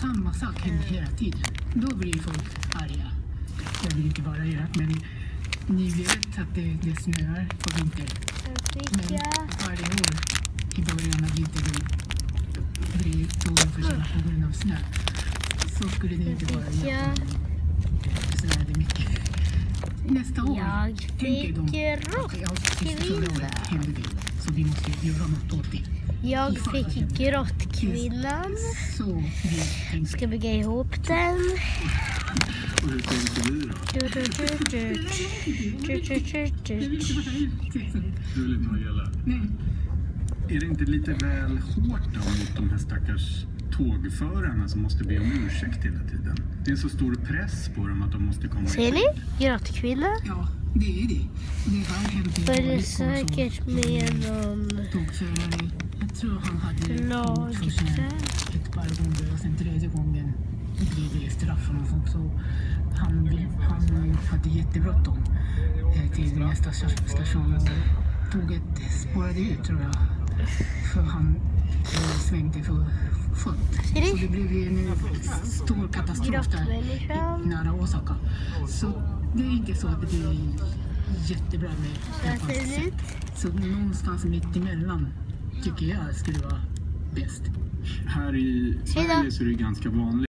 samma sak händer hela tiden. Då blir folk arga. Jag vill inte vara arg, men ni vet att det snöar på vintern. Men varje år i början av vintern blir tågen försenade på grund av snö. Så skulle det inte vara snöade mycket. Nästa år tänker de så vi måste göra något åt det. Jag fick grottkvinnan. Ska bygga ihop den. Och hur tänkte du då? Du vill inte vara elak. Är det inte lite väl hårt då mot de här stackars tågförarna som måste be om ursäkt hela tiden? Det är så stor press på dem att de måste komma. Ser ni? Grottkvinna? Ja, det är det. Det har hänt. För det är säkert med någon tågförare. Jag tror han hade ett par gånger och sen tredje gången blev det straff och sånt. Så han hade jättebråttom till nästa station och tåget spårade ut, tror jag. För han svängde för fullt. Så det blev en stor katastrof där nära Osaka. Så det är inte så att det är jättebra med. Så någonstans mitt emellan tycker jag skulle vara bäst. Här i Sverige så är det ganska vanligt